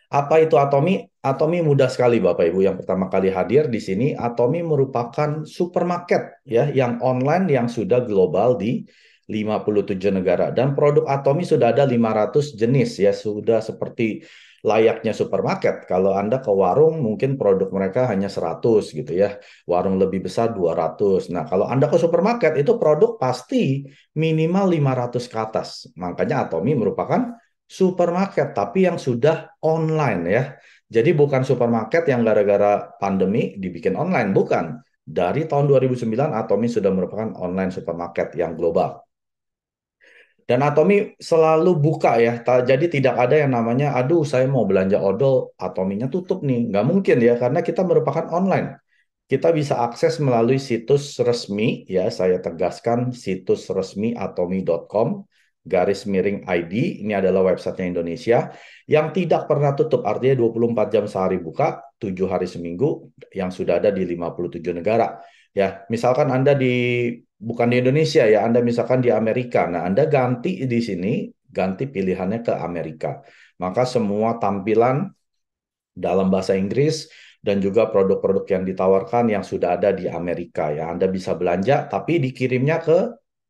Apa itu Atomi? Atomi mudah sekali Bapak Ibu. Yang pertama kali hadir di sini, Atomi merupakan supermarket ya yang online yang sudah global di 57 negara. Dan produk Atomi sudah ada 500 jenis ya, sudah seperti layaknya supermarket. Kalau Anda ke warung mungkin produk mereka hanya 100 gitu ya. Warung lebih besar 200. Nah, kalau Anda ke supermarket itu produk pasti minimal 500 ke atas. Makanya Atomi merupakan supermarket, tapi yang sudah online ya. Jadi bukan supermarket yang gara-gara pandemi dibikin online, bukan. Dari tahun 2009, Atomi sudah merupakan online supermarket yang global. Dan Atomi selalu buka ya, jadi tidak ada yang namanya, aduh saya mau belanja odol, Atominya tutup nih. Nggak mungkin ya, karena kita merupakan online. Kita bisa akses melalui situs resmi, ya saya tegaskan situs resmi atomi.com, garis miring ID, ini adalah websitenya Indonesia, yang tidak pernah tutup, artinya 24 jam sehari buka, 7 hari seminggu, yang sudah ada di 57 negara. Ya, misalkan Anda bukan di Indonesia ya, Anda misalkan di Amerika, nah Anda ganti di sini, ganti pilihannya ke Amerika. Maka semua tampilan dalam bahasa Inggris dan juga produk-produk yang ditawarkan yang sudah ada di Amerika ya. Anda bisa belanja tapi dikirimnya ke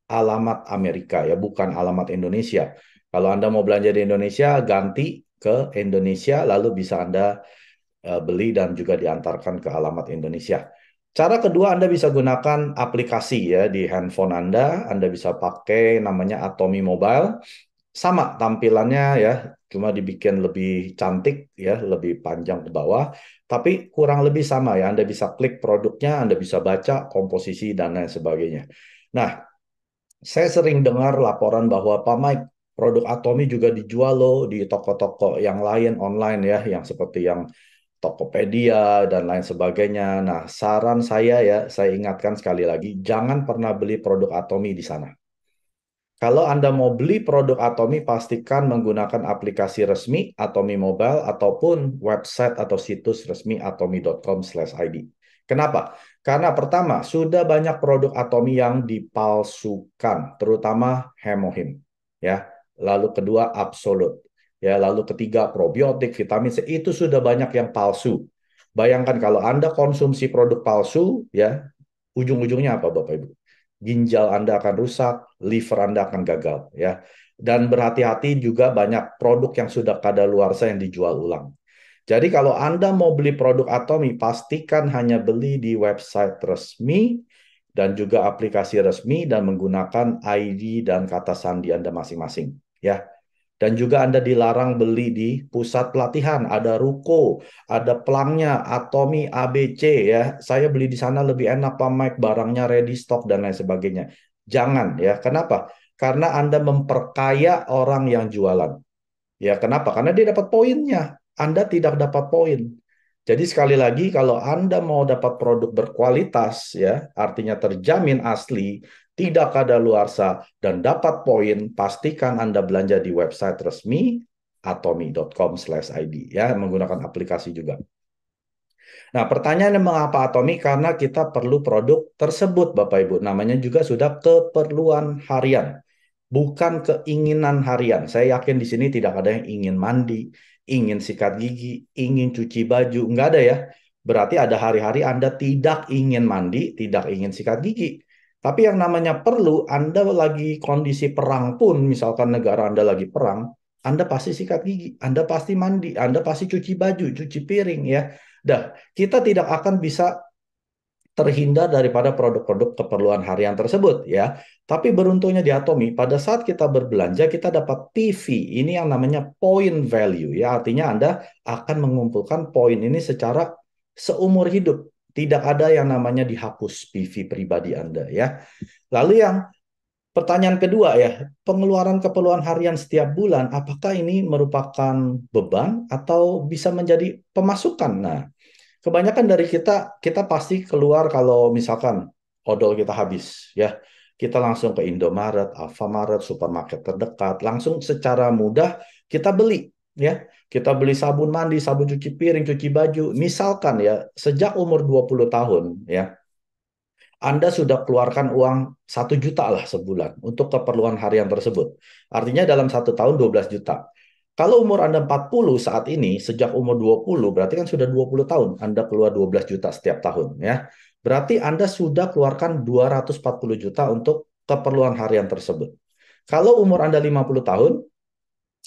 alamat Amerika ya, bukan alamat Indonesia. Kalau Anda mau belanja di Indonesia, ganti ke Indonesia lalu bisa Anda beli dan juga diantarkan ke alamat Indonesia. Cara kedua, Anda bisa gunakan aplikasi ya di handphone Anda. Anda bisa pakai namanya Atomi Mobile. Sama tampilannya ya, cuma dibikin lebih cantik ya, lebih panjang ke bawah, tapi kurang lebih sama ya. Anda bisa klik produknya, Anda bisa baca komposisi dan lain sebagainya. Nah, saya sering dengar laporan bahwa Pak Mike, produk Atomi juga dijual loh di toko-toko yang lain online ya, yang seperti yang Tokopedia dan lain sebagainya. Nah, saran saya ya, saya ingatkan sekali lagi, jangan pernah beli produk Atomi di sana. Kalau Anda mau beli produk Atomi, pastikan menggunakan aplikasi resmi Atomi Mobile ataupun website atau situs resmi atomi.com/id. Kenapa? Karena pertama, sudah banyak produk Atomi yang dipalsukan, terutama Hemohim. Ya. Lalu kedua, Absolut. Ya, lalu ketiga, probiotik, vitamin C, itu sudah banyak yang palsu. Bayangkan kalau Anda konsumsi produk palsu, ya, ujung-ujungnya apa Bapak Ibu? Ginjal Anda akan rusak, liver Anda akan gagal ya. Dan berhati-hati juga banyak produk yang sudah kadaluarsa yang dijual ulang. Jadi kalau Anda mau beli produk Atomi, pastikan hanya beli di website resmi dan juga aplikasi resmi dan menggunakan ID dan kata sandi Anda masing-masing ya. Dan juga Anda dilarang beli di pusat pelatihan, ada ruko, ada pelangnya, Atomi ABC ya. Saya beli di sana lebih enak Pak Mike, barangnya ready stock dan lain sebagainya. Jangan ya. Kenapa? Karena Anda memperkaya orang yang jualan. Ya, kenapa? Karena dia dapat poinnya. Anda tidak dapat poin. Jadi sekali lagi kalau Anda mau dapat produk berkualitas ya, artinya terjamin asli, tidak kadaluarsa dan dapat poin, pastikan Anda belanja di website resmi atomi.com/id ya, menggunakan aplikasi juga. Nah, pertanyaannya mengapa Atomi? Karena kita perlu produk tersebut, Bapak Ibu. Namanya juga sudah keperluan harian, bukan keinginan harian. Saya yakin di sini tidak ada yang ingin mandi, ingin sikat gigi, ingin cuci baju. Enggak ada ya. Berarti ada hari-hari Anda tidak ingin mandi, tidak ingin sikat gigi. Tapi yang namanya perlu, Anda lagi kondisi perang pun, misalkan negara Anda lagi perang, Anda pasti sikat gigi, Anda pasti mandi, Anda pasti cuci baju, cuci piring ya. Dah, kita tidak akan bisa terhindar daripada produk-produk keperluan harian tersebut ya. Tapi beruntungnya di Atomi, pada saat kita berbelanja kita dapat PV. Ini yang namanya point value ya. Artinya Anda akan mengumpulkan poin ini secara seumur hidup. Tidak ada yang namanya dihapus PV pribadi Anda ya. Lalu yang pertanyaan kedua ya, pengeluaran keperluan harian setiap bulan, apakah ini merupakan beban atau bisa menjadi pemasukan? Nah, kebanyakan dari kita pasti keluar kalau misalkan odol kita habis, ya. Kita langsung ke Indomaret, Alfamaret, supermarket terdekat, langsung secara mudah kita beli, ya. Kita beli sabun mandi, sabun cuci piring, cuci baju. Misalkan ya, sejak umur 20 tahun, ya, Anda sudah keluarkan uang 1 juta lah sebulan untuk keperluan harian tersebut. Artinya dalam 1 tahun 12 juta. Kalau umur Anda 40 saat ini, sejak umur 20 berarti kan sudah 20 tahun. Anda keluar 12 juta setiap tahun, ya. Berarti Anda sudah keluarkan 240 juta untuk keperluan harian tersebut. Kalau umur Anda 50 tahun,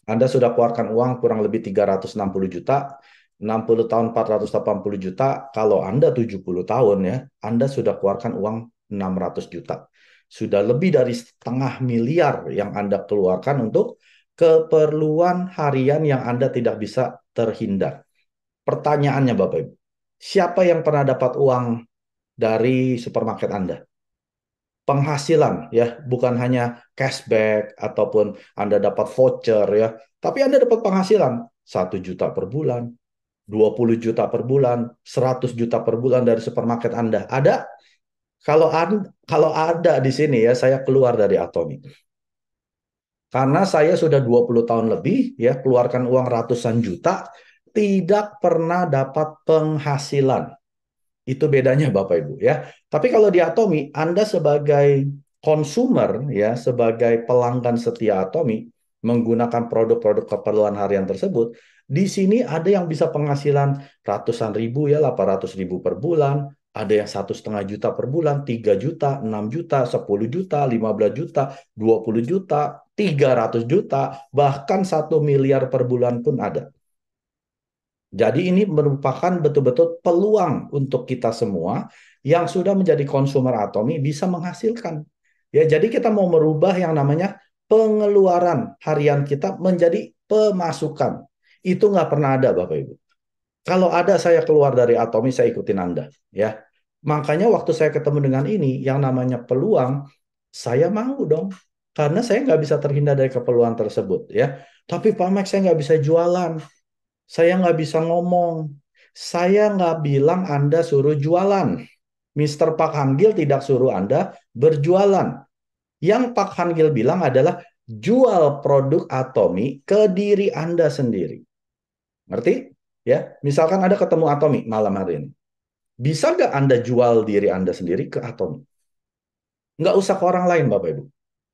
Anda sudah keluarkan uang kurang lebih 360 juta, 60 tahun 480 juta, kalau Anda 70 tahun ya, Anda sudah keluarkan uang 600 juta. Sudah lebih dari setengah miliar yang Anda keluarkan untuk keperluan harian yang Anda tidak bisa terhindar. Pertanyaannya Bapak Ibu, siapa yang pernah dapat uang dari supermarket Anda? Penghasilan ya, bukan hanya cashback ataupun Anda dapat voucher ya, tapi Anda dapat penghasilan 1 juta per bulan, 20 juta per bulan, 100 juta per bulan dari supermarket Anda. Ada? Kalau ada di sini ya, saya keluar dari Atomi. Karena saya sudah 20 tahun lebih ya, keluarkan uang ratusan juta, tidak pernah dapat penghasilan. Itu bedanya Bapak Ibu ya. Tapi kalau di Atomi, Anda sebagai konsumer ya, sebagai pelanggan setia Atomi menggunakan produk-produk keperluan harian tersebut, di sini ada yang bisa penghasilan ratusan ribu ya, 800 ribu per bulan, ada yang 1,5 juta per bulan, 3 juta, 6 juta, 10 juta, 15 juta, 20 juta, 300 juta, bahkan 1 miliar per bulan pun ada. Jadi ini merupakan betul-betul peluang untuk kita semua yang sudah menjadi konsumer Atomi bisa menghasilkan. Ya, jadi kita mau merubah yang namanya pengeluaran harian kita menjadi pemasukan. Itu nggak pernah ada, Bapak Ibu. Kalau ada saya keluar dari Atomi, saya ikutin Anda. Ya, makanya waktu saya ketemu dengan ini, yang namanya peluang, saya mau dong. Karena saya nggak bisa terhindar dari keperluan tersebut. Ya, tapi Pak Max saya nggak bisa jualan. Saya nggak bisa ngomong. Saya nggak bilang Anda suruh jualan. Mister Pak Hangil tidak suruh Anda berjualan. Yang Pak Hangil bilang adalah jual produk Atomi ke diri Anda sendiri. Ngerti? Ya, misalkan Anda ketemu Atomi malam hari ini. Bisa nggak Anda jual diri Anda sendiri ke Atomi? Nggak usah ke orang lain, Bapak Ibu.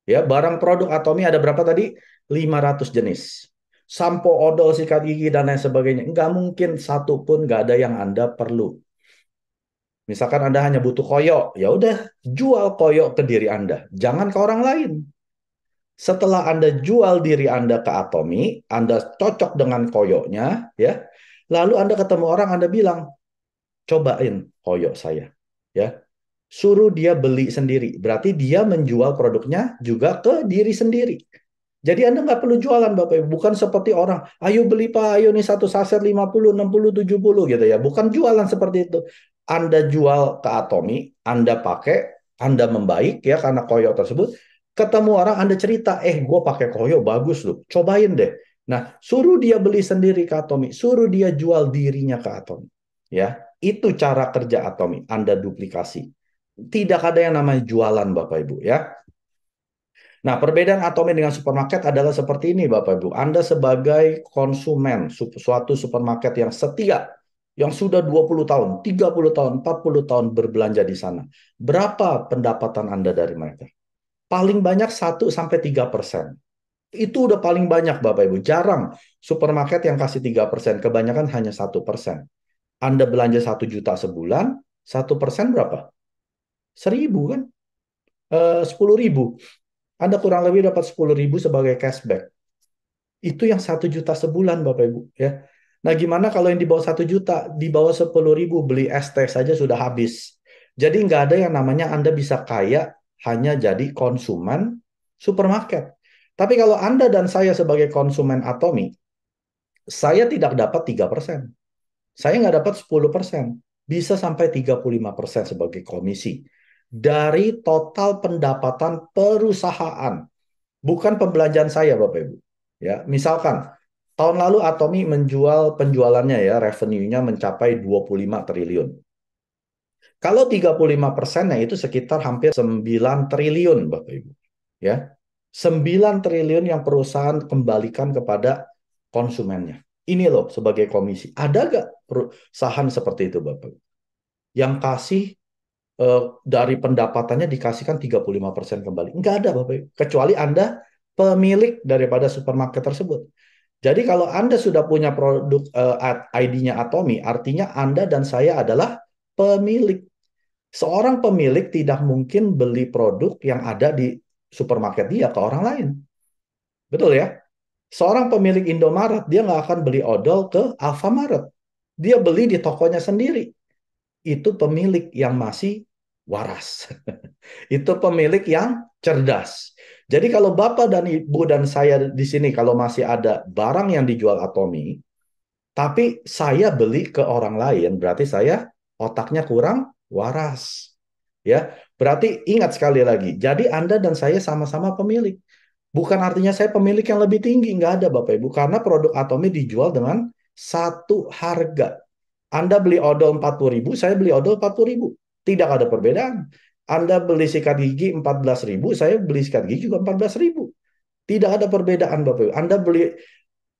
Ya, barang produk Atomi ada berapa tadi? 500 jenis. Sampo, odol, sikat gigi, dan lain sebagainya. Nggak mungkin satu pun nggak ada yang Anda perlu. Misalkan Anda hanya butuh koyo, ya udah jual koyo ke diri Anda. Jangan ke orang lain. Setelah Anda jual diri Anda ke Atomi, Anda cocok dengan koyonya, ya. Lalu Anda ketemu orang, Anda bilang, cobain koyo saya. Ya, suruh dia beli sendiri. Berarti dia menjual produknya juga ke diri sendiri. Jadi Anda nggak perlu jualan Bapak Ibu. Bukan seperti orang, ayo beli Pak, ayo nih satu saset 50, 60, 70 gitu ya. Bukan jualan seperti itu. Anda jual ke Atomi, Anda pakai, Anda membaik ya karena koyo tersebut. Ketemu orang Anda cerita, gue pakai koyo bagus loh, cobain deh. Nah, suruh dia beli sendiri ke Atomi, suruh dia jual dirinya ke Atomi. Ya, itu cara kerja Atomi. Anda duplikasi. Tidak ada yang namanya jualan Bapak Ibu ya. Nah, perbedaan Atomi dengan supermarket adalah seperti ini, Bapak Ibu. Anda sebagai konsumen suatu supermarket yang setia, yang sudah 20 tahun, 30 tahun, 40 tahun berbelanja di sana. Berapa pendapatan Anda dari mereka? Paling banyak 1-3%. Itu udah paling banyak, Bapak Ibu. Jarang supermarket yang kasih 3%. Kebanyakan hanya 1%. Anda belanja 1 juta sebulan, 1% berapa? 1.000 kan? 10.000. Anda kurang lebih dapat 10.000 sebagai cashback. Itu yang 1 juta sebulan, Bapak Ibu. Ya. Nah, gimana kalau yang di bawah 1 juta, di bawah 10.000 beli es teh saja sudah habis. Jadi nggak ada yang namanya Anda bisa kaya hanya jadi konsumen supermarket. Tapi kalau Anda dan saya sebagai konsumen Atomi, saya tidak dapat 3%. Saya nggak dapat 10%. Bisa sampai 35% sebagai komisi dari total pendapatan perusahaan. Bukan pembelanjaan saya, Bapak Ibu. Ya, misalkan tahun lalu Atomi menjual penjualannya ya, revenue-nya mencapai 25 triliun. Kalau 35%-nya itu sekitar hampir 9 triliun, Bapak Ibu. Ya. 9 triliun yang perusahaan kembalikan kepada konsumennya. Ini loh sebagai komisi. Ada gak perusahaan seperti itu, Bapak? Yang kasih dari pendapatannya dikasihkan 35% kembali. Enggak ada, Bapak Ibu. Kecuali Anda pemilik daripada supermarket tersebut. Jadi kalau Anda sudah punya produk ID-nya Atomi, artinya Anda dan saya adalah pemilik. Seorang pemilik tidak mungkin beli produk yang ada di supermarket dia ke orang lain. Betul ya? Seorang pemilik Indomaret, dia nggak akan beli odol ke Alfamaret. Dia beli di tokonya sendiri. Itu pemilik yang masih waras. Itu pemilik yang cerdas. Jadi kalau Bapak dan Ibu dan saya di sini, kalau masih ada barang yang dijual Atomi, tapi saya beli ke orang lain, berarti saya otaknya kurang waras. Ya, berarti ingat sekali lagi. Jadi Anda dan saya sama-sama pemilik. Bukan artinya saya pemilik yang lebih tinggi, nggak ada Bapak Ibu. Karena produk Atomi dijual dengan satu harga. Anda beli odol 40.000, saya beli odol 40.000. Tidak ada perbedaan. Anda beli sikat gigi 14.000, saya beli sikat gigi juga 14.000. Tidak ada perbedaan Bapak Ibu. Anda beli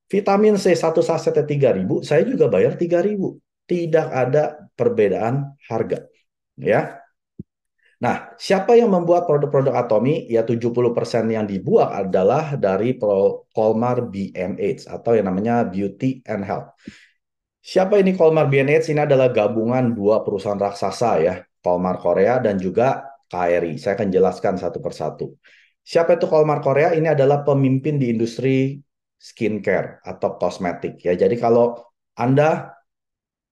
vitamin C satu sasetnya 3.000, saya juga bayar 3.000. Tidak ada perbedaan harga. Ya. Nah, siapa yang membuat produk-produk Atomi? Ya 70% yang dibuat adalah dari Colmar B&H atau yang namanya Beauty and Health. Siapa ini Colmar B&H? Ini adalah gabungan dua perusahaan raksasa ya, Colmar Korea dan juga KRI. Saya akan jelaskan satu persatu. Siapa itu Colmar Korea? Ini adalah pemimpin di industri skincare atau kosmetik ya. Jadi kalau Anda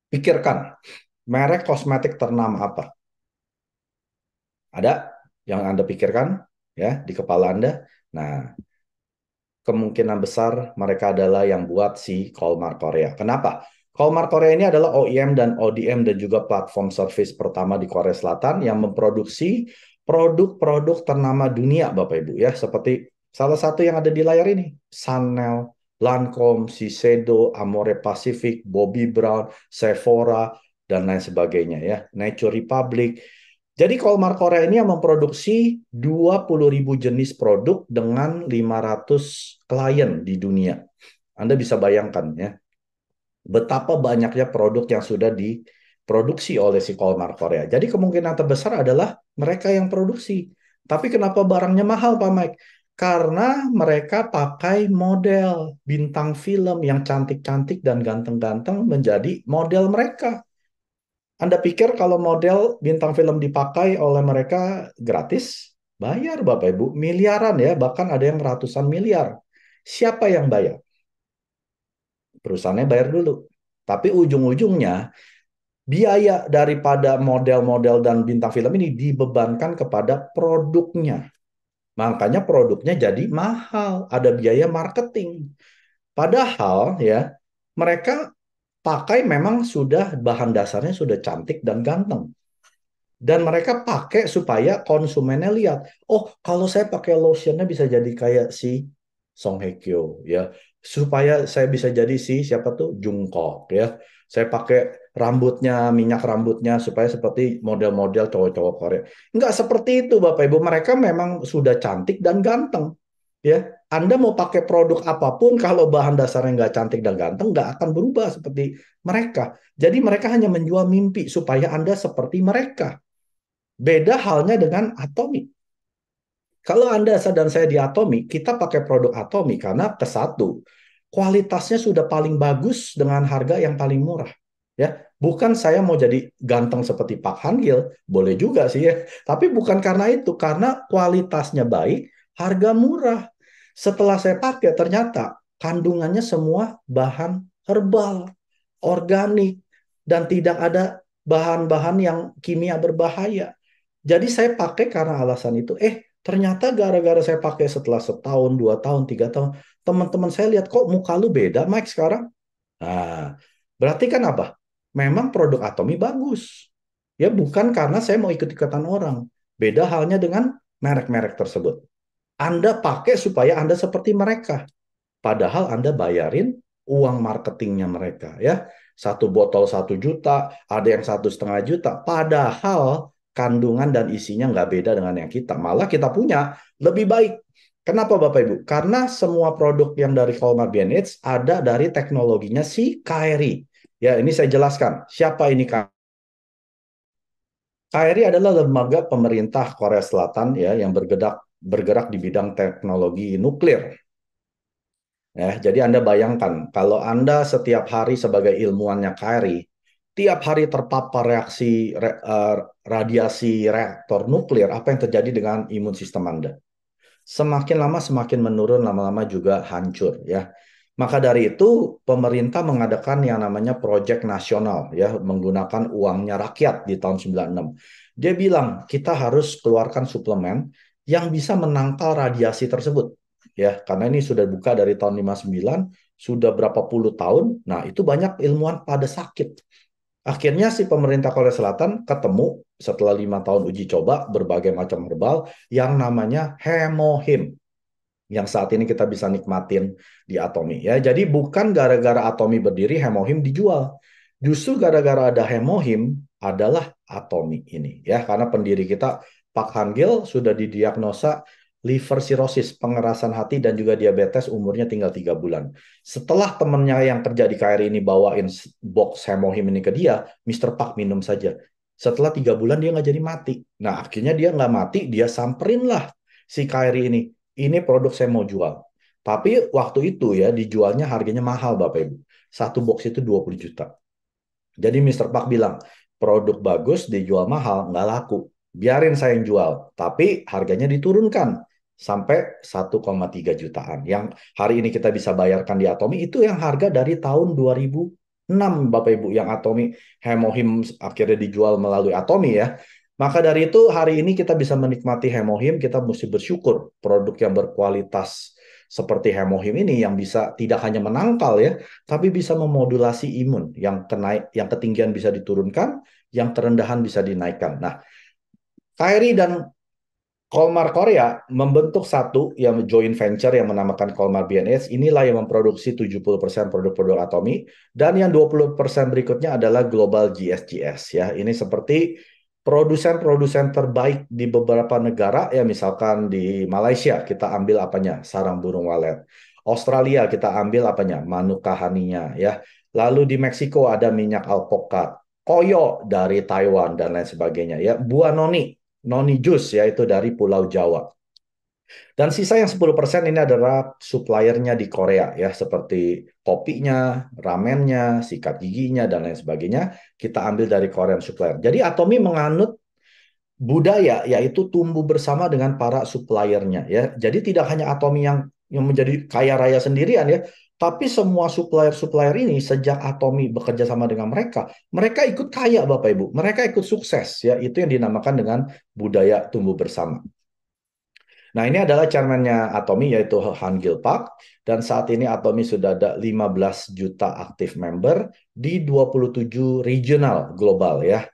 pikirkan merek kosmetik ternama apa? Ada yang Anda pikirkan ya di kepala Anda? Nah, kemungkinan besar mereka adalah yang buat si Colmar Korea. Kenapa? Colmar Korea ini adalah OEM dan ODM dan juga platform service pertama di Korea Selatan yang memproduksi produk-produk ternama dunia, Bapak Ibu ya, seperti salah satu yang ada di layar ini, Chanel, Lancome, Shiseido, Amore Pacific, Bobbi Brown, Sephora, dan lain sebagainya ya. Nature Republic. Jadi Colmar Korea ini yang memproduksi 20.000 jenis produk dengan 500 klien di dunia. Anda bisa bayangkan ya, betapa banyaknya produk yang sudah diproduksi oleh si Colmar Korea. Jadi kemungkinan terbesar adalah mereka yang produksi. Tapi kenapa barangnya mahal, Pak Mike? Karena mereka pakai model bintang film yang cantik-cantik dan ganteng-ganteng menjadi model mereka. Anda pikir kalau model bintang film dipakai oleh mereka gratis? Bayar Bapak Ibu, miliaran ya, bahkan ada yang ratusan miliar. Siapa yang bayar? Perusahaannya bayar dulu. Tapi ujung-ujungnya biaya daripada model-model dan bintang film ini dibebankan kepada produknya. Makanya produknya jadi mahal, ada biaya marketing. Padahal ya, mereka pakai memang sudah bahan dasarnya sudah cantik dan ganteng. Dan mereka pakai supaya konsumennya lihat, oh kalau saya pakai lotionnya bisa jadi kayak si Song Hye Kyo ya, supaya saya bisa jadi si siapa tuh Jungkook ya. Saya pakai rambutnya, minyak rambutnya supaya seperti model-model cowok-cowok Korea. Nggak seperti itu Bapak Ibu, mereka memang sudah cantik dan ganteng ya. Anda mau pakai produk apapun kalau bahan dasarnya nggak cantik dan ganteng nggak akan berubah seperti mereka. Jadi mereka hanya menjual mimpi supaya Anda seperti mereka. Beda halnya dengan Atomi. Kalau Anda dan saya di Atomi, kita pakai produk Atomi karena ke satu, kualitasnya sudah paling bagus dengan harga yang paling murah. Ya, bukan saya mau jadi ganteng seperti Pak Han Gil, boleh juga sih ya. Tapi bukan karena itu, karena kualitasnya baik, harga murah. Setelah saya pakai, ternyata kandungannya semua bahan herbal, organik, dan tidak ada bahan-bahan yang kimia berbahaya. Jadi saya pakai karena alasan itu. Ternyata gara-gara saya pakai setelah setahun, 2 tahun, 3 tahun, teman-teman saya lihat kok muka lu beda, Mike sekarang. Nah, berarti kan apa? Memang produk Atomi bagus. Ya bukan karena saya mau ikut-ikutan orang. Beda halnya dengan merek-merek tersebut. Anda pakai supaya Anda seperti mereka. Padahal Anda bayarin uang marketingnya mereka ya. Satu botol 1 juta, ada yang 1,5 juta. Padahal kandungan dan isinya nggak beda dengan yang kita. Malah kita punya lebih baik. Kenapa Bapak Ibu? Karena semua produk yang dari Colmar B&H ada dari teknologinya si KRI. Ya, ini saya jelaskan. Siapa ini KRI? KRI adalah lembaga pemerintah Korea Selatan ya yang bergerak di bidang teknologi nuklir. Ya, jadi Anda bayangkan kalau Anda setiap hari sebagai ilmuwannya KRI, tiap hari terpapar radiasi reaktor nuklir, apa yang terjadi dengan imun sistem Anda? Semakin lama semakin menurun, lama-lama juga hancur ya. Maka dari itu pemerintah mengadakan yang namanya proyek nasional ya, menggunakan uangnya rakyat di tahun 96. Dia bilang kita harus keluarkan suplemen yang bisa menangkal radiasi tersebut ya, karena ini sudah buka dari tahun 59, sudah berapa puluh tahun. Nah, itu banyak ilmuwan pada sakit. Akhirnya si pemerintah Korea Selatan ketemu setelah 5 tahun uji coba berbagai macam herbal yang namanya hemohim, yang saat ini kita bisa nikmatin di Atomi ya. Jadi bukan gara-gara Atomi berdiri hemohim dijual. Justru gara-gara ada hemohim adalah Atomi ini ya, karena pendiri kita Pak Hangil sudah didiagnosa liver cirrhosis, pengerasan hati dan juga diabetes, umurnya tinggal 3 bulan. Setelah temennya yang kerja di KRI ini bawain box hemohim ini ke dia, Mister Pak minum saja. Setelah 3 bulan dia nggak jadi mati. Nah akhirnya dia nggak mati, dia samperin lah si KRI ini produk saya mau jual. Tapi waktu itu ya dijualnya harganya mahal Bapak Ibu. Satu box itu 20 juta. Jadi Mister Park bilang, produk bagus dijual mahal, nggak laku. Biarin saya yang jual. Tapi harganya diturunkan sampai 1,3 jutaan. Yang hari ini kita bisa bayarkan di Atomi, itu yang harga dari tahun 2006 Bapak Ibu. Yang Atomi Hemohim akhirnya dijual melalui Atomi ya. Maka dari itu hari ini kita bisa menikmati Hemohim, kita mesti bersyukur produk yang berkualitas seperti Hemohim ini yang bisa tidak hanya menangkal ya, tapi bisa memodulasi imun, yang ketinggian bisa diturunkan, yang kerendahan bisa dinaikkan. Nah, KRI dan Kolmar Korea membentuk satu yang joint venture yang menamakan Kolmar BNS. Inilah yang memproduksi 70% produk-produk Atomi, dan yang 20% berikutnya adalah Global GSGS ya. Ini seperti produsen-produsen terbaik di beberapa negara ya, misalkan di Malaysia kita ambil apanya? Sarang burung walet. Australia kita ambil apanya? Manuka honey-nya ya. Lalu di Meksiko ada minyak alpukat, koyo dari Taiwan dan lain sebagainya ya. Buah noni juice yaitu dari Pulau Jawa. Dan sisa yang 10% ini adalah suppliernya di Korea ya, seperti kopinya, ramennya, sikat giginya dan lain sebagainya kita ambil dari Korean supplier. Jadi Atomi menganut budaya yaitu tumbuh bersama dengan para suppliernya ya. Jadi tidak hanya Atomi yang menjadi kaya raya sendirian ya, tapi semua supplier-supplier ini sejak Atomi bekerja sama dengan mereka, mereka ikut kaya Bapak Ibu, mereka ikut sukses ya. Itu yang dinamakan dengan budaya tumbuh bersama. Nah, ini adalah chairman-nya Atomi yaitu Han Gil Park, dan saat ini Atomi sudah ada 15 juta aktif member di 27 regional global ya.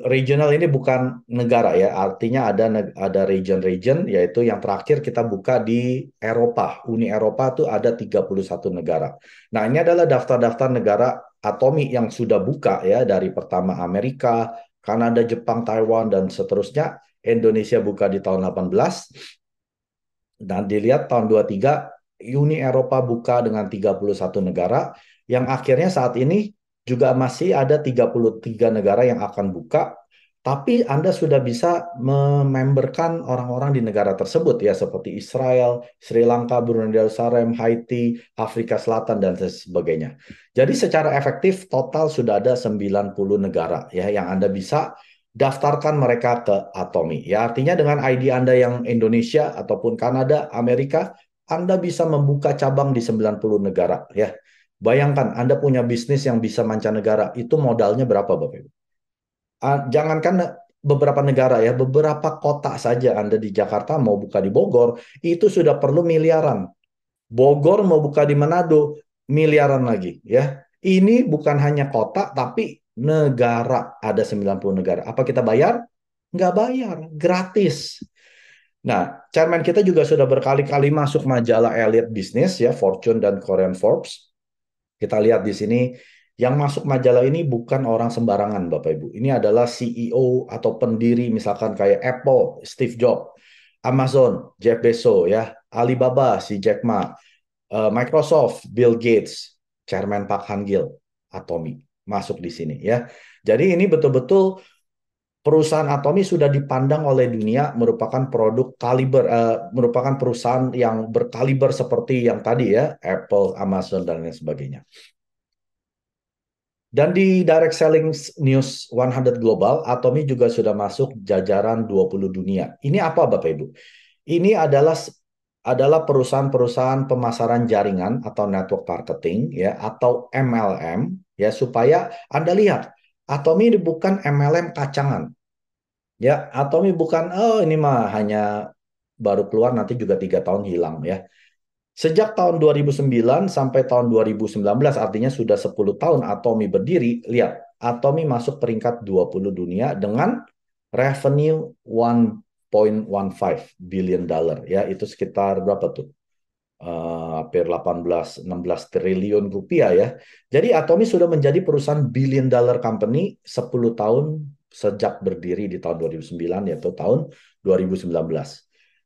Regional ini bukan negara ya, artinya ada region-region, yaitu yang terakhir kita buka di Eropa. Uni Eropa itu ada 31 negara. Nah, ini adalah daftar-daftar negara Atomi yang sudah buka ya, dari pertama Amerika, Kanada, Jepang, Taiwan, dan seterusnya. Indonesia buka di tahun 18, dan dilihat tahun 23 Uni Eropa buka dengan 31 negara, yang akhirnya saat ini juga masih ada 33 negara yang akan buka, tapi Anda sudah bisa mememberkan orang-orang di negara tersebut ya, seperti Israel, Sri Lanka, Brunei Darussalam, Haiti, Afrika Selatan dan sebagainya. Jadi secara efektif total sudah ada 90 negara ya yang Anda bisa daftarkan mereka ke Atomi. Ya, artinya dengan ID Anda yang Indonesia ataupun Kanada, Amerika, Anda bisa membuka cabang di 90 negara ya. Bayangkan Anda punya bisnis yang bisa mancanegara, itu modalnya berapa Bapak Ibu? Jangankan beberapa negara ya, beberapa kota saja Anda di Jakarta mau buka di Bogor, itu sudah perlu miliaran. Bogor mau buka di Manado, miliaran lagi ya. Ini bukan hanya kota, tapi negara. Ada 90 negara. Apa kita bayar? Nggak bayar, gratis. Nah, chairman kita juga sudah berkali-kali masuk majalah Elite Business ya, Fortune dan Korean Forbes. Kita lihat di sini, yang masuk majalah ini bukan orang sembarangan, Bapak Ibu. Ini adalah CEO atau pendiri, misalkan kayak Apple, Steve Jobs, Amazon, Jeff Bezos, ya, Alibaba, si Jack Ma, Microsoft, Bill Gates, Chairman Park Han-gil, Atomi masuk di sini, ya. Jadi ini betul-betul perusahaan Atomi sudah dipandang oleh dunia merupakan merupakan perusahaan yang berkaliber seperti yang tadi ya, Apple, Amazon dan lain sebagainya. Dan di Direct Selling News 100 Global, Atomi juga sudah masuk jajaran 20 dunia. Ini apa Bapak Ibu? Ini adalah perusahaan-perusahaan pemasaran jaringan atau network marketing ya atau MLM ya supaya Anda lihat Atomi ini bukan MLM kacangan. Ya, Atomi bukan ini mah hanya baru keluar nanti juga 3 tahun hilang ya. Sejak tahun 2009 sampai tahun 2019, artinya sudah 10 tahun Atomi berdiri, lihat, Atomi masuk peringkat 20 dunia dengan revenue 1,15 billion dollar. Ya, itu sekitar berapa tuh? Hampir 18-16 triliun rupiah ya. Jadi Atomi sudah menjadi perusahaan billion dollar company 10 tahun sejak berdiri di tahun 2009, yaitu tahun 2019.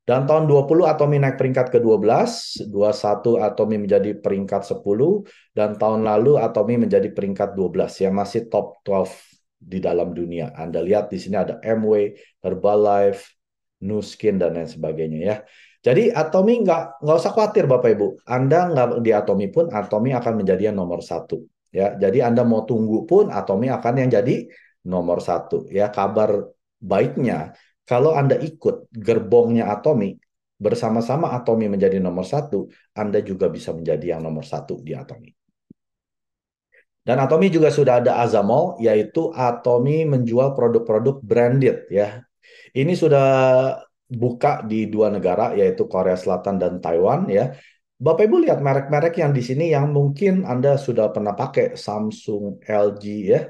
Dan tahun 20 Atomi naik peringkat ke-12, 21 Atomi menjadi peringkat 10, dan tahun lalu Atomi menjadi peringkat 12, ya masih top 12 di dalam dunia. Anda lihat di sini ada Amway, Herbalife, Nu Skin, dan lain sebagainya ya. Jadi Atomi nggak usah khawatir Bapak Ibu. Anda nggak di Atomi pun, Atomi akan menjadi yang nomor 1. Ya, jadi Anda mau tunggu pun, Atomi akan yang jadi nomor 1. Ya, kabar baiknya, kalau Anda ikut gerbongnya Atomi, bersama-sama Atomi menjadi nomor 1, Anda juga bisa menjadi yang nomor 1 di Atomi. Dan Atomi juga sudah ada Azamol, yaitu Atomi menjual produk-produk branded ya. Ini sudah buka di 2 negara, yaitu Korea Selatan dan Taiwan ya. Bapak Ibu lihat merek-merek yang di sini yang mungkin Anda sudah pernah pakai, Samsung, LG ya.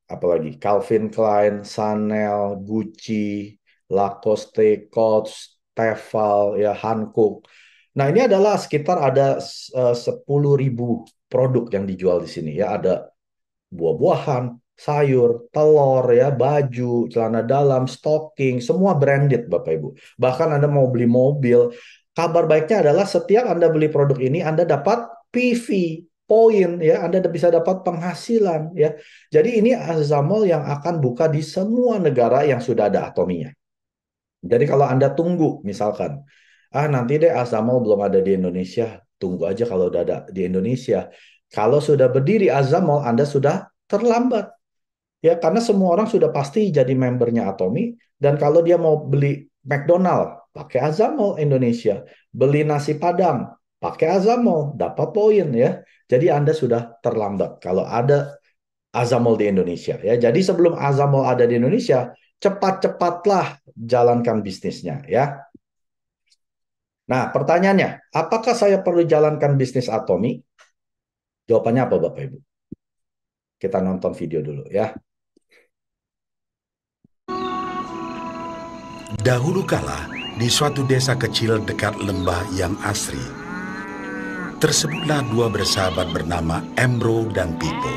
Apalagi Calvin Klein, Chanel, Gucci, Lacoste, Coach, Tefal, ya Hankook. Nah ini adalah sekitar ada 10.000 produk yang dijual di sini ya. Ada buah-buahan, sayur, telur, ya, baju, celana dalam, stocking, semua branded Bapak Ibu. Bahkan Anda mau beli mobil, kabar baiknya adalah setiap Anda beli produk ini Anda dapat PV, poin ya, Anda bisa dapat penghasilan ya. Jadi ini Azamol yang akan buka di semua negara yang sudah ada Atominya. Jadi kalau Anda tunggu misalkan, nanti deh Azamol belum ada di Indonesia, tunggu aja kalau udah ada di Indonesia. Kalau sudah berdiri Azamol, Anda sudah terlambat. Ya, karena semua orang sudah pasti jadi membernya Atomi. Dan kalau dia mau beli McDonald, pakai Azamol Indonesia. Beli nasi Padang, pakai Azamol, dapat poin ya. Jadi Anda sudah terlambat kalau ada Azamol di Indonesia. Ya, jadi sebelum Azamol ada di Indonesia, cepat-cepatlah jalankan bisnisnya ya. Nah, pertanyaannya, apakah saya perlu jalankan bisnis Atomi? Jawabannya apa Bapak Ibu? Kita nonton video dulu ya. Dahulu kala, di suatu desa kecil dekat lembah yang asri, tersebutlah 2 bersahabat bernama Embro dan Pipo.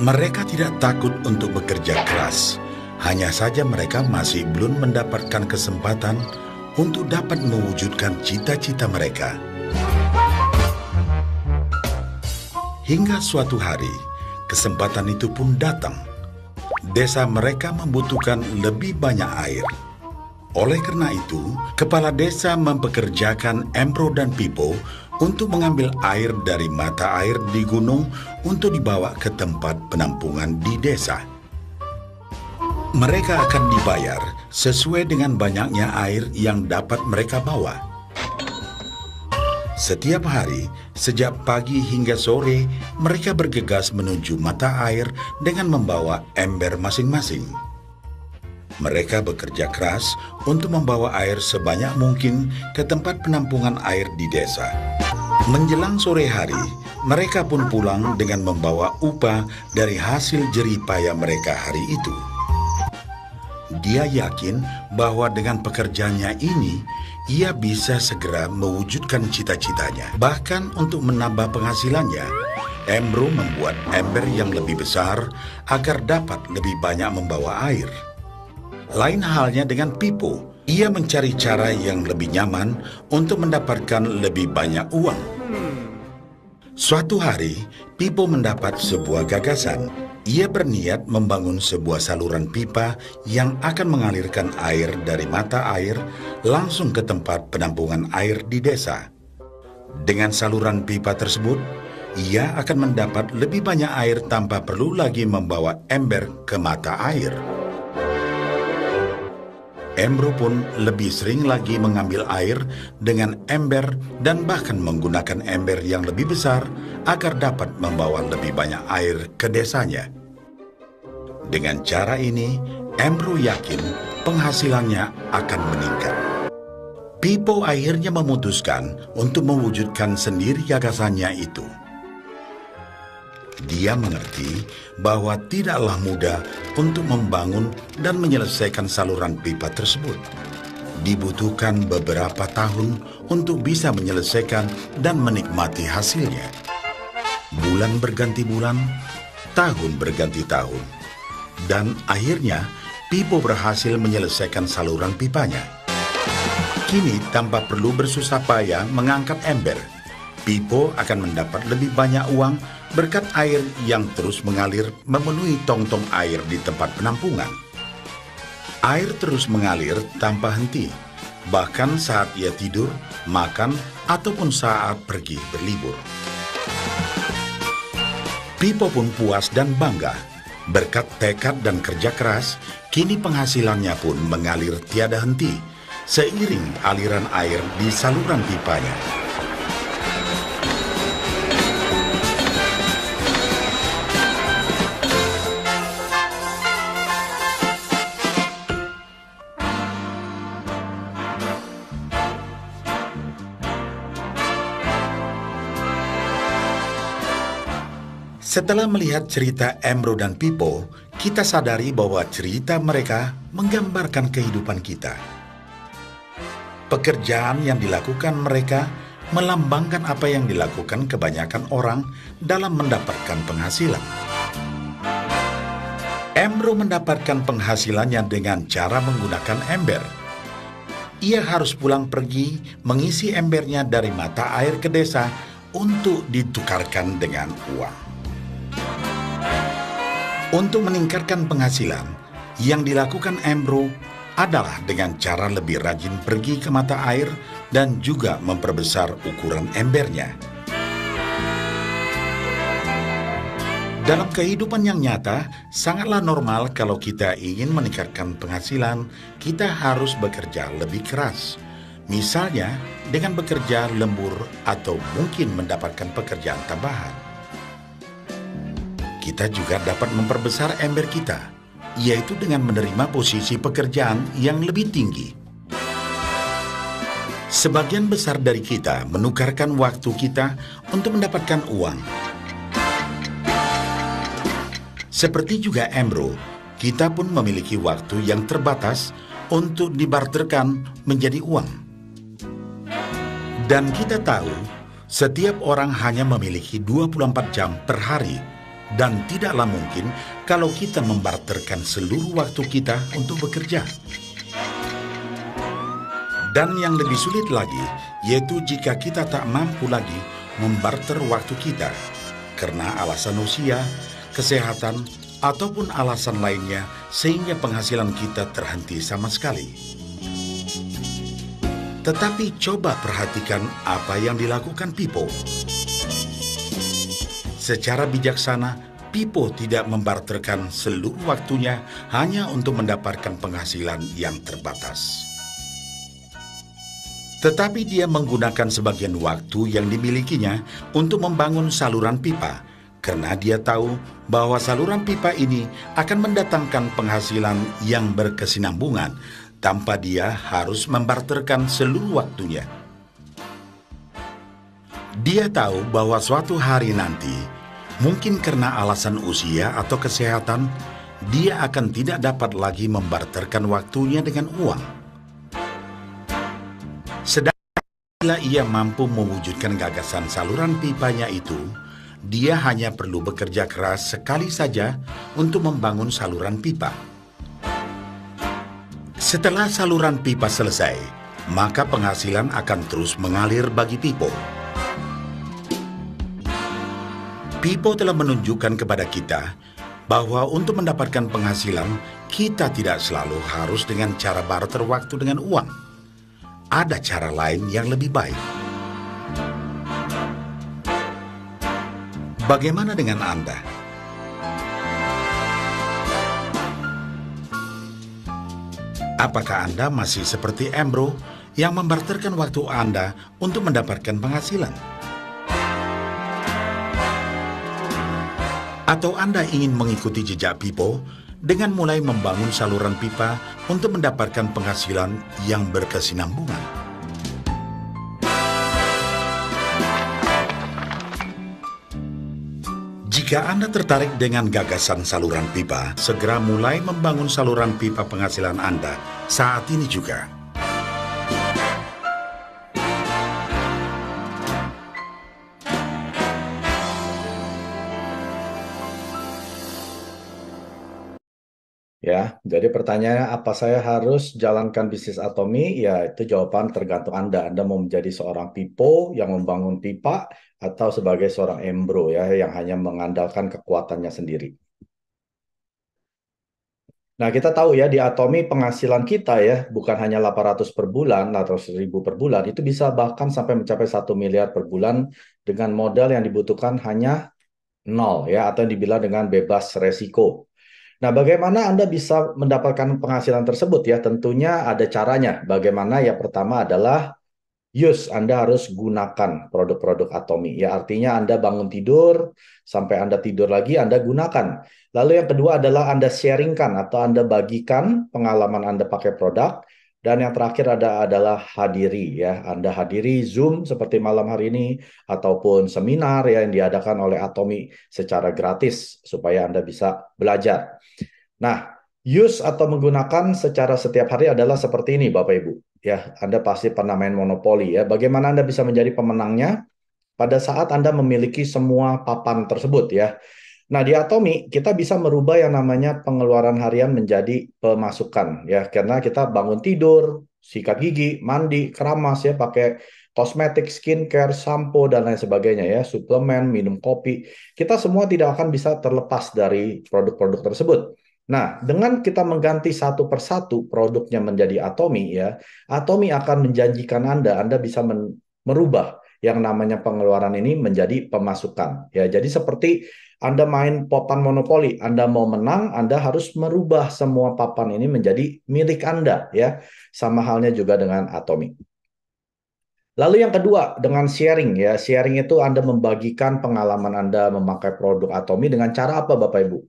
Mereka tidak takut untuk bekerja keras, hanya saja mereka masih belum mendapatkan kesempatan untuk dapat mewujudkan cita-cita mereka. Hingga suatu hari, kesempatan itu pun datang. Desa mereka membutuhkan lebih banyak air. Oleh karena itu, kepala desa mempekerjakan Embro dan Pipo untuk mengambil air dari mata air di gunung untuk dibawa ke tempat penampungan di desa. Mereka akan dibayar sesuai dengan banyaknya air yang dapat mereka bawa. Setiap hari, sejak pagi hingga sore, mereka bergegas menuju mata air dengan membawa ember masing-masing. Mereka bekerja keras untuk membawa air sebanyak mungkin ke tempat penampungan air di desa. Menjelang sore hari, mereka pun pulang dengan membawa upah dari hasil jerih payah mereka hari itu. Dia yakin bahwa dengan pekerjaannya ini, ia bisa segera mewujudkan cita-citanya. Bahkan untuk menambah penghasilannya, Embro membuat ember yang lebih besar agar dapat lebih banyak membawa air. Lain halnya dengan Pipo, ia mencari cara yang lebih nyaman untuk mendapatkan lebih banyak uang. Suatu hari, Pipo mendapat sebuah gagasan. Ia berniat membangun sebuah saluran pipa yang akan mengalirkan air dari mata air langsung ke tempat penampungan air di desa. Dengan saluran pipa tersebut, ia akan mendapat lebih banyak air tanpa perlu lagi membawa ember ke mata air. Embro pun lebih sering lagi mengambil air dengan ember dan bahkan menggunakan ember yang lebih besar agar dapat membawa lebih banyak air ke desanya. Dengan cara ini, Embro yakin penghasilannya akan meningkat. Pipo akhirnya memutuskan untuk mewujudkan sendiri gagasannya itu. Dia mengerti bahwa tidaklah mudah untuk membangun dan menyelesaikan saluran pipa tersebut. Dibutuhkan beberapa tahun untuk bisa menyelesaikan dan menikmati hasilnya. Bulan berganti bulan, tahun berganti tahun. Dan akhirnya, Pipo berhasil menyelesaikan saluran pipanya. Kini, tanpa perlu bersusah payah mengangkat ember, Pipo akan mendapat lebih banyak uang berkat air yang terus mengalir memenuhi tong-tong air di tempat penampungan. Air terus mengalir tanpa henti, bahkan saat ia tidur, makan, ataupun saat pergi berlibur. Pipo pun puas dan bangga. Berkat tekad dan kerja keras, kini penghasilannya pun mengalir tiada henti, seiring aliran air di saluran pipanya. Setelah melihat cerita Embro dan Pipo, kita sadari bahwa cerita mereka menggambarkan kehidupan kita. Pekerjaan yang dilakukan mereka melambangkan apa yang dilakukan kebanyakan orang dalam mendapatkan penghasilan. Embro mendapatkan penghasilannya dengan cara menggunakan ember. Ia harus pulang pergi mengisi embernya dari mata air ke desa untuk ditukarkan dengan uang. Untuk meningkatkan penghasilan, yang dilakukan Embro adalah dengan cara lebih rajin pergi ke mata air dan juga memperbesar ukuran embernya. Dalam kehidupan yang nyata, sangatlah normal kalau kita ingin meningkatkan penghasilan, kita harus bekerja lebih keras. Misalnya, dengan bekerja lembur atau mungkin mendapatkan pekerjaan tambahan. Kita juga dapat memperbesar ember kita, yaitu dengan menerima posisi pekerjaan yang lebih tinggi. Sebagian besar dari kita menukarkan waktu kita untuk mendapatkan uang. Seperti juga Embro, kita pun memiliki waktu yang terbatas untuk dibarterkan menjadi uang. Dan kita tahu, setiap orang hanya memiliki 24 jam per hari, dan tidaklah mungkin kalau kita membarterkan seluruh waktu kita untuk bekerja. Dan yang lebih sulit lagi, yaitu jika kita tak mampu lagi membarter waktu kita, karena alasan usia, kesehatan, ataupun alasan lainnya sehingga penghasilan kita terhenti sama sekali. Tetapi coba perhatikan apa yang dilakukan Pipo. Secara bijaksana, Pipo tidak membarterkan seluruh waktunya hanya untuk mendapatkan penghasilan yang terbatas. Tetapi dia menggunakan sebagian waktu yang dimilikinya untuk membangun saluran pipa, karena dia tahu bahwa saluran pipa ini akan mendatangkan penghasilan yang berkesinambungan tanpa dia harus membarterkan seluruh waktunya. Dia tahu bahwa suatu hari nanti, mungkin karena alasan usia atau kesehatan, dia akan tidak dapat lagi membarterkan waktunya dengan uang. Sedangkan bila ia mampu mewujudkan gagasan saluran pipanya itu, dia hanya perlu bekerja keras sekali saja untuk membangun saluran pipa. Setelah saluran pipa selesai, maka penghasilan akan terus mengalir bagi Pipo. Pipo telah menunjukkan kepada kita bahwa untuk mendapatkan penghasilan, kita tidak selalu harus dengan cara barter waktu dengan uang. Ada cara lain yang lebih baik. Bagaimana dengan Anda? Apakah Anda masih seperti Embro yang membarterkan waktu Anda untuk mendapatkan penghasilan? Atau Anda ingin mengikuti jejak Pipo dengan mulai membangun saluran pipa untuk mendapatkan penghasilan yang berkesinambungan? Jika Anda tertarik dengan gagasan saluran pipa, segera mulai membangun saluran pipa penghasilan Anda saat ini juga. Ya, jadi pertanyaannya apa saya harus jalankan bisnis Atomi? Ya, itu jawaban tergantung Anda. Anda mau menjadi seorang pipo yang membangun pipa atau sebagai seorang embro ya yang hanya mengandalkan kekuatannya sendiri. Nah, kita tahu ya di Atomi penghasilan kita ya bukan hanya 800 per bulan atau 1.000 per bulan, itu bisa bahkan sampai mencapai 1 miliar per bulan dengan modal yang dibutuhkan hanya nol ya atau yang dibilang dengan bebas resiko. Nah, bagaimana Anda bisa mendapatkan penghasilan tersebut ya? Tentunya ada caranya. Bagaimana? Ya, pertama adalah Anda harus gunakan produk-produk Atomi. Ya, artinya Anda bangun tidur, sampai Anda tidur lagi, Anda gunakan. Lalu yang kedua adalah Anda sharingkan atau Anda bagikan pengalaman Anda pakai produk. Dan yang terakhir adalah hadiri ya. Anda hadiri Zoom seperti malam hari ini ataupun seminar ya yang diadakan oleh Atomi secara gratis supaya Anda bisa belajar. Nah, atau menggunakan secara setiap hari adalah seperti ini Bapak Ibu. Ya, Anda pasti pernah main monopoli ya. Bagaimana Anda bisa menjadi pemenangnya? Pada saat Anda memiliki semua papan tersebut ya. Nah, di Atomi kita bisa merubah yang namanya pengeluaran harian menjadi pemasukan ya, karena kita bangun tidur, sikat gigi, mandi, keramas ya, pakai kosmetik, skincare, sampo dan lain sebagainya ya, suplemen, minum kopi. Kita semua tidak akan bisa terlepas dari produk-produk tersebut. Nah, dengan kita mengganti satu persatu produknya menjadi Atomi ya, Atomi akan menjanjikan Anda bisa merubah yang namanya pengeluaran ini menjadi pemasukan. Ya, jadi seperti Anda main papan monopoli, Anda mau menang, Anda harus merubah semua papan ini menjadi milik Anda ya. Sama halnya juga dengan Atomi. Lalu yang kedua, dengan sharing ya. Sharing itu Anda membagikan pengalaman Anda memakai produk Atomi dengan cara apa Bapak Ibu?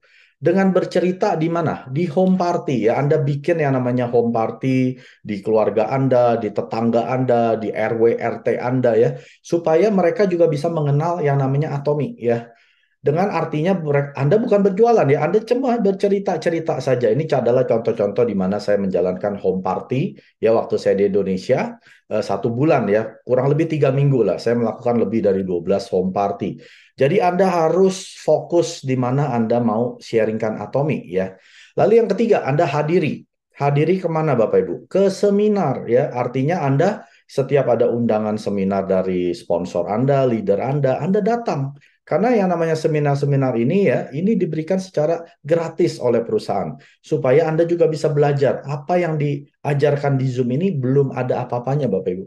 Dengan bercerita di mana? Di home party ya. Anda bikin yang namanya home party di keluarga Anda, di tetangga Anda, di RW RT Anda ya, supaya mereka juga bisa mengenal yang namanya Atomi ya. Dengan artinya Anda bukan berjualan ya, Anda cuma bercerita-cerita saja. Ini adalah contoh-contoh di mana saya menjalankan home party ya waktu saya di Indonesia 1 bulan ya, kurang lebih 3 minggu lah. Saya melakukan lebih dari 12 home party. Jadi Anda harus fokus di mana Anda mau sharingkan Atomi ya. Lalu yang ketiga, Anda hadiri. Hadiri kemana Bapak Ibu? Ke seminar ya, artinya Anda setiap ada undangan seminar dari sponsor Anda, leader Anda datang. Karena yang namanya seminar-seminar ini ya, ini diberikan secara gratis oleh perusahaan. Supaya Anda juga bisa belajar. Apa yang diajarkan di Zoom ini belum ada apa-apanya Bapak Ibu.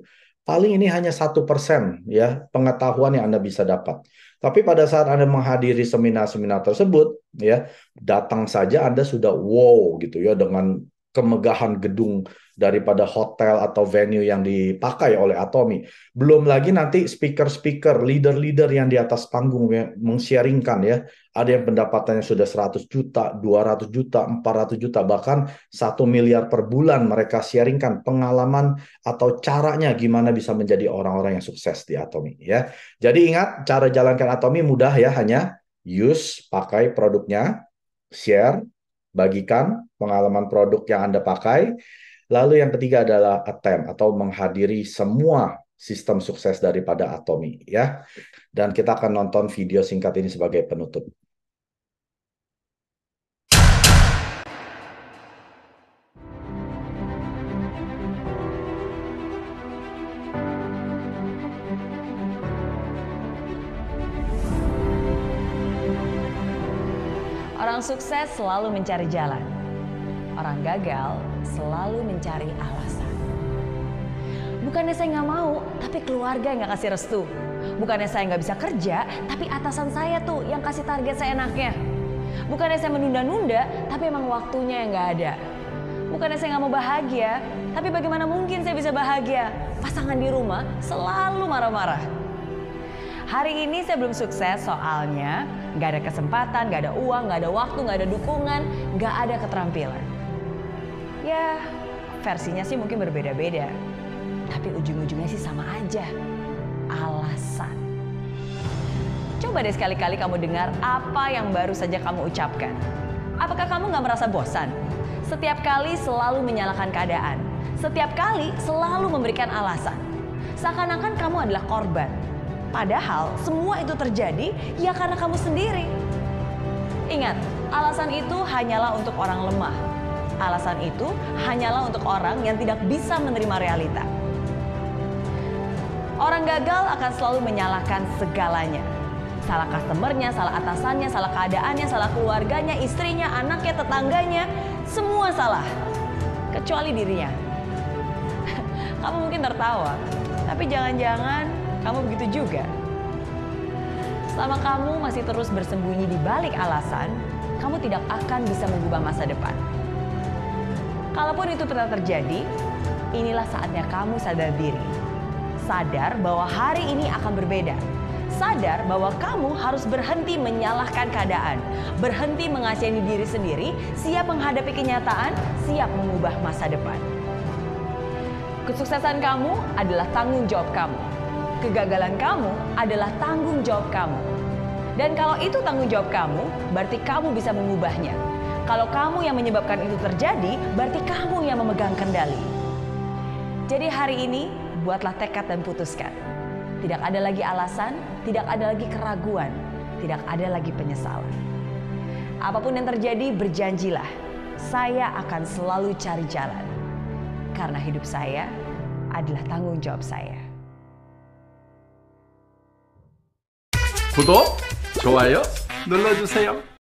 Paling ini hanya 1% ya pengetahuan yang Anda bisa dapat. Tapi pada saat Anda menghadiri seminar-seminar tersebut, ya datang saja Anda sudah wow gitu ya dengan kemegahan gedung daripada hotel atau venue yang dipakai oleh Atomi. Belum lagi nanti speaker-speaker, leader-leader yang di atas panggung ya, meng-sharingkan ya. Ada yang pendapatannya sudah 100 juta, 200 juta, 400 juta, bahkan 1 miliar per bulan mereka sharingkan pengalaman atau caranya gimana bisa menjadi orang-orang yang sukses di Atomi ya. Jadi ingat, cara jalankan Atomi mudah ya, hanya pakai produknya, share, bagikan pengalaman produk yang Anda pakai. Lalu yang ketiga adalah attempt atau menghadiri semua sistem sukses daripada Atomi ya. Dan kita akan nonton video singkat ini sebagai penutup. Orang sukses selalu mencari jalan. Orang gagal selalu mencari alasan. Bukannya saya nggak mau, tapi keluarga yang nggak kasih restu. Bukannya saya nggak bisa kerja, tapi atasan saya tuh yang kasih target seenaknya. Bukannya saya menunda-nunda, tapi emang waktunya yang nggak ada. Bukannya saya nggak mau bahagia, tapi bagaimana mungkin saya bisa bahagia? Pasangan di rumah selalu marah-marah. Hari ini saya belum sukses soalnya nggak ada kesempatan, nggak ada uang, nggak ada waktu, nggak ada dukungan, nggak ada keterampilan. Ya, versinya sih mungkin berbeda-beda. Tapi ujung-ujungnya sih sama aja. Alasan. Coba deh sekali-kali kamu dengar apa yang baru saja kamu ucapkan. Apakah kamu nggak merasa bosan? Setiap kali selalu menyalahkan keadaan. Setiap kali selalu memberikan alasan. Seakan-akan kamu adalah korban. Padahal semua itu terjadi ya karena kamu sendiri. Ingat, alasan itu hanyalah untuk orang lemah. Alasan itu hanyalah untuk orang yang tidak bisa menerima realita. Orang gagal akan selalu menyalahkan segalanya. Salah customernya, salah atasannya, salah keadaannya, salah keluarganya, istrinya, anaknya, tetangganya. Semua salah. Kecuali dirinya. Kamu mungkin tertawa, tapi jangan-jangan kamu begitu juga. Selama kamu masih terus bersembunyi di balik alasan, kamu tidak akan bisa mengubah masa depan. Kalaupun itu pernah terjadi, inilah saatnya kamu sadar diri. Sadar bahwa hari ini akan berbeda. Sadar bahwa kamu harus berhenti menyalahkan keadaan, berhenti mengasihani diri sendiri, siap menghadapi kenyataan, siap mengubah masa depan. Kesuksesan kamu adalah tanggung jawab kamu. Kegagalan kamu adalah tanggung jawab kamu. Dan kalau itu tanggung jawab kamu, berarti kamu bisa mengubahnya. Kalau kamu yang menyebabkan itu terjadi, berarti kamu yang memegang kendali. Jadi hari ini, buatlah tekad dan putuskan. Tidak ada lagi alasan, tidak ada lagi keraguan, tidak ada lagi penyesalan. Apapun yang terjadi, berjanjilah, saya akan selalu cari jalan. Karena hidup saya adalah tanggung jawab saya. 구독, 좋아요 눌러주세요.